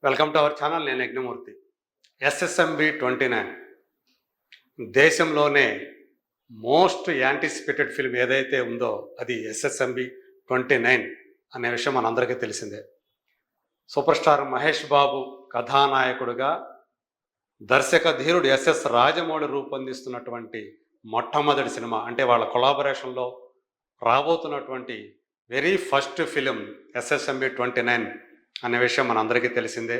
Welcome to our channel. నేను Yagnamurthy. SSMB 29 దేశంలోనే most anticipated film ఏదైతే ఉందో అది ఎస్ఎస్ఎంబి 29 అనే విషయం మనందరికీ తెలిసిందే. సూపర్ స్టార్ మహేష్ బాబు కథానాయకుడుగా దర్శక ధీరుడు ఎస్ఎస్ రాజమౌళి రూపొందిస్తున్నటువంటి మొట్టమొదటి సినిమా, అంటే వాళ్ళ కొలాబరేషన్లో రాబోతున్నటువంటి వెరీ ఫస్ట్ ఫిలిం ఎస్ఎస్ఎంబి 29 అనే విషయం మనందరికీ తెలిసిందే.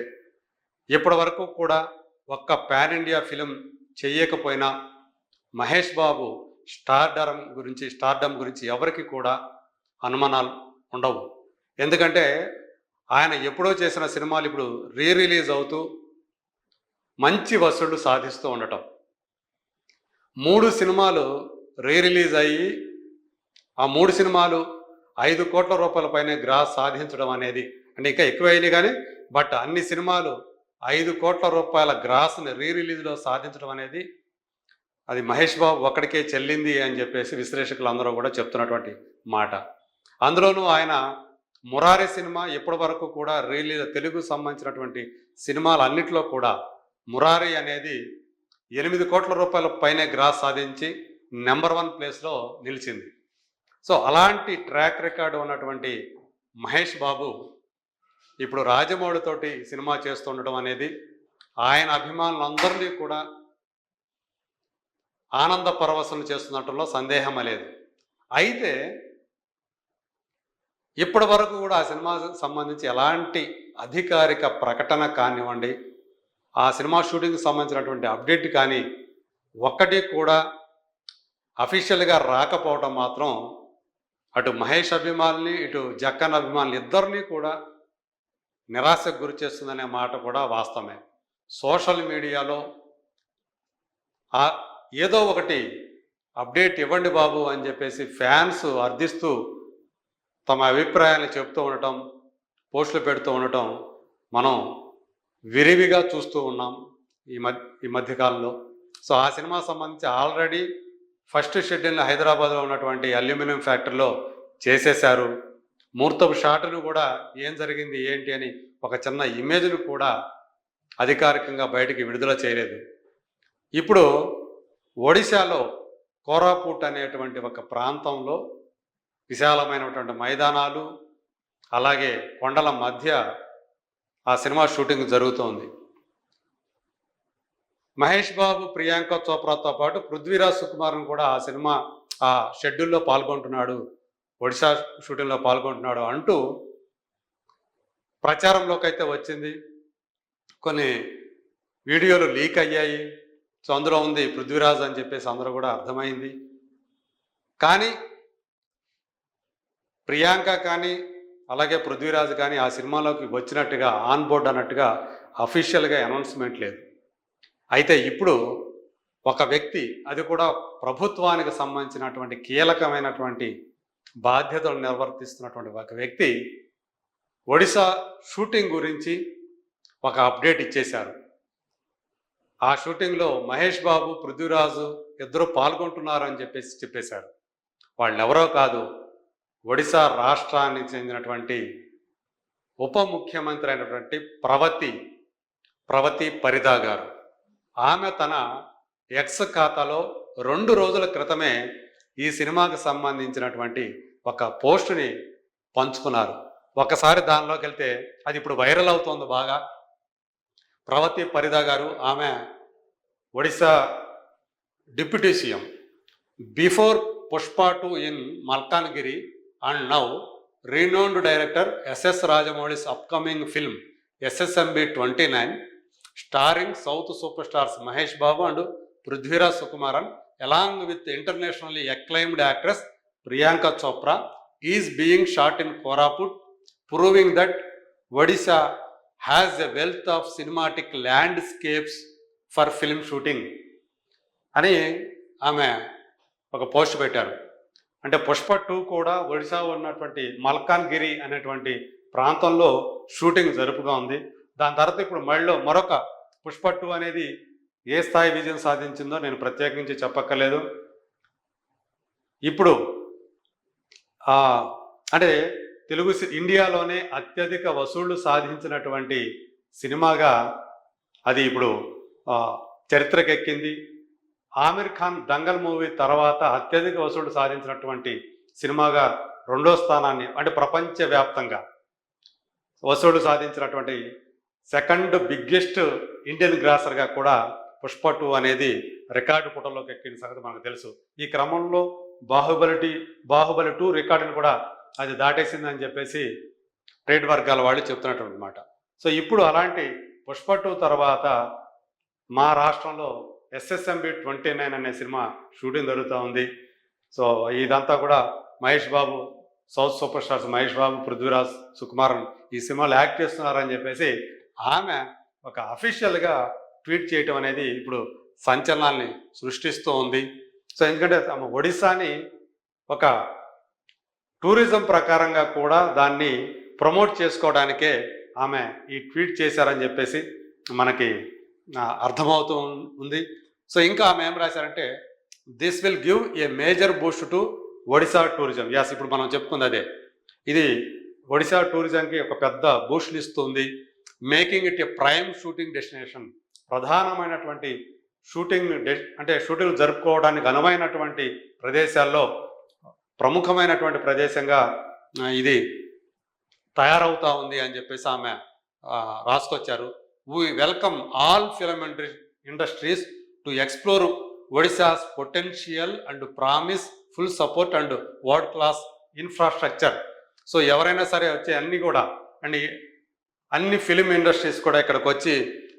ఇప్పటి వరకు కూడా ఒక్క పాన్ ఇండియా ఫిలిం చేయకపోయినా మహేష్ బాబు స్టార్డమ్ గురించి ఎవరికి కూడా అనుమానాలు ఉండవు. ఎందుకంటే ఆయన ఎప్పుడో చేసిన సినిమాలు ఇప్పుడు రిలీజ్ అవుతూ మంచి వసూళ్లు సాధిస్తూ ఉండటం, 3 సినిమాలు రిలీజ్ అయ్యి ఆ 3 సినిమాలు 5 కోట్ల రూపాయల పైన గ్రాస్ సాధించడం అనేది, అంటే ఇంకా ఎక్కువైంది కానీ బట్ అన్ని సినిమాలు 5 కోట్ల రూపాయల గ్రాస్ని రిలీజ్లో సాధించడం అనేది అది మహేష్ బాబు ఒక్కడికే చెల్లింది అని చెప్పేసి విశ్లేషకులు అందరూ కూడా చెప్తున్నటువంటి మాట. అందులోనూ ఆయన మురారి సినిమా ఇప్పటి వరకు కూడా తెలుగు సంబంధించినటువంటి సినిమాలన్నింటిలో కూడా మురారి అనేది 8 కోట్ల రూపాయల పైనే గ్రాస్ సాధించి నెంబర్ 1 ప్లేస్లో నిలిచింది. సో అలాంటి ట్రాక్ రికార్డు ఉన్నటువంటి మహేష్ బాబు ఇప్పుడు రాజమౌళితోటి సినిమా చేస్తుండటం అనేది ఆయన అభిమానులందరినీ కూడా ఆనంద పరవశం చేస్తున్నట్లో సందేహం లేదు. అయితే ఇప్పటి వరకు కూడా ఆ సినిమాకు సంబంధించి ఎలాంటి అధికారిక ప్రకటన కానివ్వండి, ఆ సినిమా షూటింగ్కి సంబంధించినటువంటి అప్డేట్ కానీ ఒక్కటి కూడా అఫీషియల్గా రాకపోవడం మాత్రం అటు మహేష్ అభిమానుల్ని ఇటు జక్కన్ అభిమానులు ఇద్దరినీ కూడా నిరాశకు గురి చేస్తుందనే మాట కూడా వాస్తవమే. సోషల్ మీడియాలో ఏదో ఒకటి అప్డేట్ ఇవ్వండి బాబు అని చెప్పేసి ఫ్యాన్స్ అర్థిస్తూ తమ అభిప్రాయాన్ని చెప్తూ ఉండటం, పోస్టులు పెడుతూ ఉండటం మనం విరివిగా చూస్తూ ఉన్నాం ఈ మధ్యకాలంలో. సో ఆ సినిమా సంబంధించి ఆల్రెడీ ఫస్ట్ షెడ్యూల్ని హైదరాబాద్లో ఉన్నటువంటి అల్యూమినియం ఫ్యాక్టరీలో చేసేశారు. ముహూర్తపు షాటును కూడా ఏం జరిగింది ఏంటి అని ఒక చిన్న ఇమేజ్ను కూడా అధికారికంగా బయటికి విడుదల చేయలేదు. ఇప్పుడు ఒడిశాలో కోరాపుట్ అనేటువంటి ఒక ప్రాంతంలో విశాలమైనటువంటి మైదానాలు అలాగే కొండల మధ్య ఆ సినిమా షూటింగ్ జరుగుతోంది. మహేష్ బాబు, ప్రియాంక చోప్రాతో పాటు పృథ్వీరాజ్ సుకుమారన్ కూడా ఆ సినిమా ఆ షెడ్యూల్లో పాల్గొంటున్నాడు, ఒడిశా షూటింగ్లో పాల్గొంటున్నాడు అంటూ ప్రచారంలోకి అయితే వచ్చింది. కొన్ని వీడియోలు లీక్ అయ్యాయి. సో అందులో ఉంది పృథ్వీరాజ్ అని చెప్పేసి అందరూ కూడా అర్థమైంది. కానీ ప్రియాంక కానీ అలాగే పృథ్వీరాజ్ కానీ ఆ సినిమాలోకి వచ్చినట్టుగా ఆన్ బోర్డ్ అన్నట్టుగా అఫీషియల్గా అనౌన్స్మెంట్ లేదు. అయితే ఇప్పుడు ఒక వ్యక్తి, అది కూడా ప్రభుత్వానికి సంబంధించినటువంటి కీలకమైనటువంటి బాధ్యతలు నిర్వర్తిస్తున్నటువంటి ఒక వ్యక్తి ఒడిశా షూటింగ్ గురించి ఒక అప్డేట్ ఇచ్చేశారు. ఆ షూటింగ్లో మహేష్ బాబు, పృథ్వీరాజు ఇద్దరు పాల్గొంటున్నారు అని చెప్పేశారు. వాళ్ళు ఎవరో కాదు, ఒడిశా రాష్ట్రానికి చెందినటువంటి ఉప ముఖ్యమంత్రి అయినటువంటి ప్రవతి పరిదా గారు. ఆమె తన ఎక్స్ ఖాతాలో 2 రోజుల క్రితమే ఈ సినిమాకి సంబంధించినటువంటి ఒక పోస్టుని పంచుకున్నారు. ఒకసారి దానిలోకి వెళ్తే అది ఇప్పుడు వైరల్ అవుతోంది బాగా. ప్రవతి పరిదా గారు, ఆమె Odisha deputy CM. Before Pushpa 2 in Malkangiri and now renowned director SS Rajamouli's upcoming film SSMB 29 starring South superstars Mahesh Babu and Prithviraj Sukumaran along with internationally acclaimed actress Priyanka Chopra is being shot in Koraput, proving that Odisha has a wealth of cinematic landscapes for film shooting అని ఆమె ఒక post పెట్టారు. అంటే పుష్ప 2 కూడా ఒడిశా ఉన్నటువంటి మల్కాన్గిరి అనేటువంటి ప్రాంతంలో shooting జరుపుగా ఉంది. దాని తర్వాత ఇప్పుడు మరొక పుష్ప 2 అనేది ఏ స్థాయి విజయం సాధించిందో నేను ప్రత్యేకించి చెప్పక్కర్లేదు. ఇప్పుడు అంటే ఇండియాలోనే అత్యధిక వసూళ్లు సాధించినటువంటి సినిమాగా అది ఇప్పుడు చరిత్రకెక్కింది. ఆమిర్ ఖాన్ దంగల్ మూవీ తర్వాత అత్యధిక వసూళ్లు సాధించినటువంటి సినిమాగా రెండో స్థానాన్ని, అంటే ప్రపంచవ్యాప్తంగా వసూళ్లు సాధించినటువంటి సెకండ్ బిగ్గెస్ట్ ఇండియన్ గ్రాసర్గా కూడా పుష్ప 2 అనేది రికార్డు పుటల్లోకి ఎక్కిన సంగతి మనకు తెలుసు. ఈ క్రమంలో బాహుబలి 2 రికార్డును కూడా అది దాటేసిందని చెప్పేసి ట్రేడ్ వర్గాల వాళ్ళు చెప్తున్నటువంటి మాట. సో ఇప్పుడు అలాంటి పుష్ప 2 తర్వాత మా రాష్ట్రంలో SSMB 29 అనే సినిమా షూటింగ్ జరుగుతూ ఉంది. సో ఇదంతా కూడా Mahesh Babu, south super stars Mahesh Babu, Prithviraj, Sukumaran ఈ సినిమాలో యాక్ట్ చేస్తున్నారని చెప్పేసి ఆమె ఒక అఫీషియల్గా ట్వీట్ చేయటం అనేది ఇప్పుడు సంచలనాల్ని సృష్టిస్తూ ఉంది. సో ఎందుకంటే ఆమె ఒడిశాని ఒక టూరిజం ప్రకారంగా కూడా దాన్ని ప్రమోట్ చేసుకోవడానికే ఆమె ఈ ట్వీట్ చేశారని చెప్పేసి మనకి అర్థమవుతూ ఉంది. సో ఇంకా ఆమె ఏం రాశారంటే, this will give a major boost to Odisha tourism. యాస్, ఇప్పుడు మనం చెప్పుకుంది అదే. ఇది ఒడిశా టూరిజంకి ఒక పెద్ద బూస్ట్ ఇస్తుంది. Making it A prime shooting destination. ప్రధానమైనటువంటి అంటే షూటింగ్ జరుపుకోవడానికి అనువైనటువంటి ప్రదేశాల్లో ప్రముఖమైనటువంటి ప్రదేశంగా ఇది తయారవుతా ఉంది అని చెప్పేసి ఆమె రాసుకొచ్చారు. We welcome all film industries to explore Odisha's potential and promise full support and world class infrastructure. So ఎవరైనా సరే వచ్చే అన్ని ఫిలిం ఇండస్ట్రీస్ కూడా ఇక్కడికి వచ్చి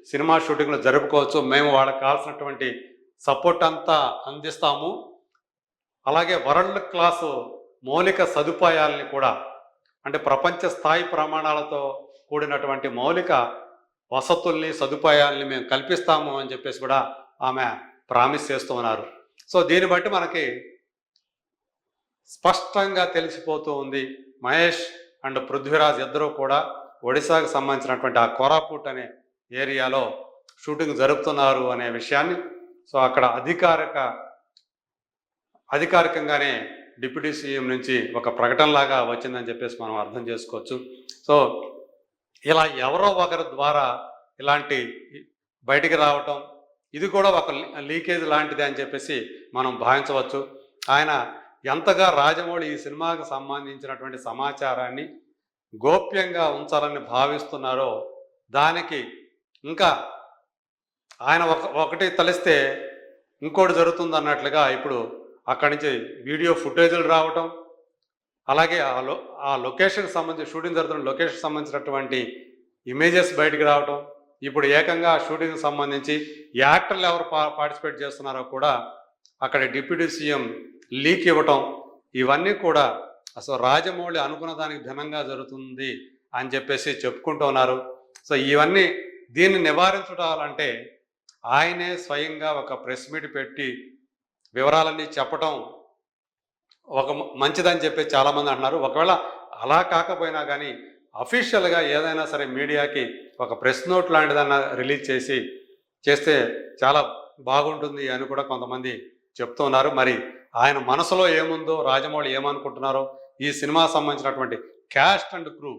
సినిమా షూటింగ్లు జరుపుకోవచ్చు. మేము వాళ్ళకి కావాల్సినటువంటి సపోర్ట్ అంతా అందిస్తాము. అలాగే వరల్డ్ క్లాసు మౌలిక సదుపాయాలని కూడా, అంటే ప్రపంచ స్థాయి ప్రమాణాలతో కూడినటువంటి మౌలిక వసతుల్ని, సదుపాయాలని మేము కల్పిస్తాము అని చెప్పేసి కూడా ఆమె ప్రామిస్ చేస్తూ ఉన్నారు. సో దీన్ని బట్టి మనకి స్పష్టంగా తెలిసిపోతూ ఉంది, మహేష్ అండ్ పృథ్వీరాజ్ ఇద్దరూ కూడా ఒడిశాకు సంబంధించినటువంటి ఆ కోరాపుట్ అనే ఏరియాలో షూటింగ్ జరుపుతున్నారు అనే విషయాన్ని. సో అక్కడ అధికారికంగానే డిప్యూటీ సీఎం నుంచి ఒక ప్రకటనలాగా వచ్చిందని చెప్పేసి మనం అర్థం చేసుకోవచ్చు. సో ఇలా ఎవరో ఒకరి ద్వారా ఇలాంటి బయటికి రావటం, ఇది కూడా ఒక లీకేజ్ లాంటిది అని చెప్పేసి మనం భావించవచ్చు. ఆయన ఎంతగా రాజమౌళి ఈ సినిమాకు సంబంధించినటువంటి సమాచారాన్ని గోప్యంగా ఉంచాలని భావిస్తున్నారో దానికి ఇంకా ఆయన ఒకటి తలిస్తే ఇంకోటి జరుగుతుంది అన్నట్లుగా ఇప్పుడు అక్కడి నుంచి వీడియో ఫుటేజీలు రావటం, అలాగే ఆ లొకేషన్కి సంబంధించి షూటింగ్ జరుగుతున్న లొకేషన్కి సంబంధించినటువంటి ఇమేజెస్ బయటికి రావటం, ఇప్పుడు ఏకంగా షూటింగ్కి సంబంధించి యాక్టర్లు ఎవరు పార్టిసిపేట్ చేస్తున్నారో కూడా అక్కడ డిప్యూటీ సీఎం లీక్ ఇవ్వటం, ఇవన్నీ కూడా అసలు రాజమౌళి అనుకున్న దానికి భిన్నంగా జరుగుతుంది అని చెప్పేసి చెప్పుకుంటూ ఉన్నారు. సో దీన్ని నివారించాలంటే ఆయనే స్వయంగా ఒక ప్రెస్ మీట్ పెట్టి వివరాలన్నీ చెప్పటం ఒక మంచిదని చెప్పి చాలామంది అంటున్నారు. ఒకవేళ అలా కాకపోయినా కానీ అఫీషియల్గా ఏదైనా సరే మీడియాకి ఒక ప్రెస్ నోట్ లాంటిదన్నా రిలీజ్ చేస్తే చాలా బాగుంటుంది అని కూడా కొంతమంది చెప్తూ ఉన్నారు. మరి ఆయన మనసులో ఏముందో, రాజమౌళి ఏమనుకుంటున్నారో, ఈ సినిమా సంబంధించినటువంటి క్యాస్ట్ అండ్ క్రూ.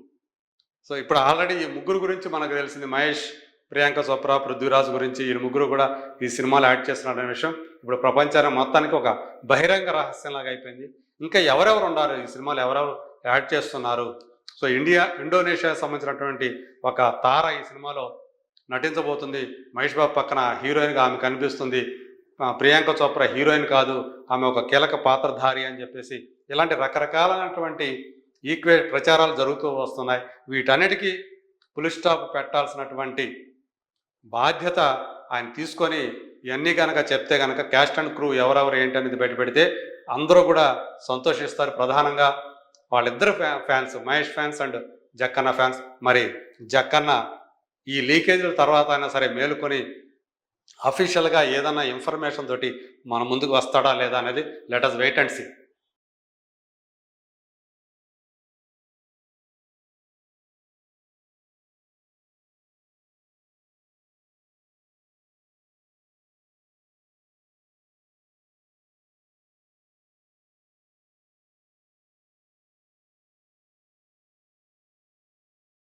సో ఇప్పుడు ఆల్రెడీ ఈ ముగ్గురు గురించి మనకు తెలిసింది, మహేష్, ప్రియాంక చోప్రా, పృథ్వీరాజ్ గురించి ఈ ముగ్గురు కూడా ఈ సినిమాలో యాడ్ చేస్తున్నారనే విషయం ఇప్పుడు ప్రపంచాన్ని మొత్తానికి ఒక బహిరంగ రహస్యంలాగా అయిపోయింది. ఇంకా ఎవరెవరు ఉన్నారు ఈ సినిమాలో, ఎవరెవరు యాడ్ చేస్తున్నారు? సో ఇండోనేషియా సంబంధించినటువంటి ఒక తార ఈ సినిమాలో నటించబోతుంది. మహేష్ బాబు పక్కన హీరోయిన్గా ఆమె కనిపిస్తుంది. ప్రియాంక చోప్రా హీరోయిన్ కాదు, ఆమె ఒక కీలక పాత్రధారి అని చెప్పేసి ఇలాంటి రకరకాలైనటువంటి ప్రచారాలు జరుగుతూ వస్తున్నాయి. వీటన్నిటికీ ఫుల్ స్టాప్ పెట్టాల్సినటువంటి బాధ్యత ఆయన తీసుకొని ఇవన్నీ కనుక చెప్తే కనుక క్యాస్ట్ అండ్ క్రూ ఎవరెవరు ఏంటనేది బయటపెడితే అందరూ కూడా సంతోషిస్తారు. ప్రధానంగా వాళ్ళిద్దరు fans, Mahesh fans and Jakkanna fans. మరి జక్కన్న ఈ లీకేజీల తర్వాత అయినా సరే మేలుకొని అఫీషియల్గా ఏదన్నా ఇన్ఫర్మేషన్ తోటి మన ముందుకు వస్తాడా లేదా అనేది let us wait and see.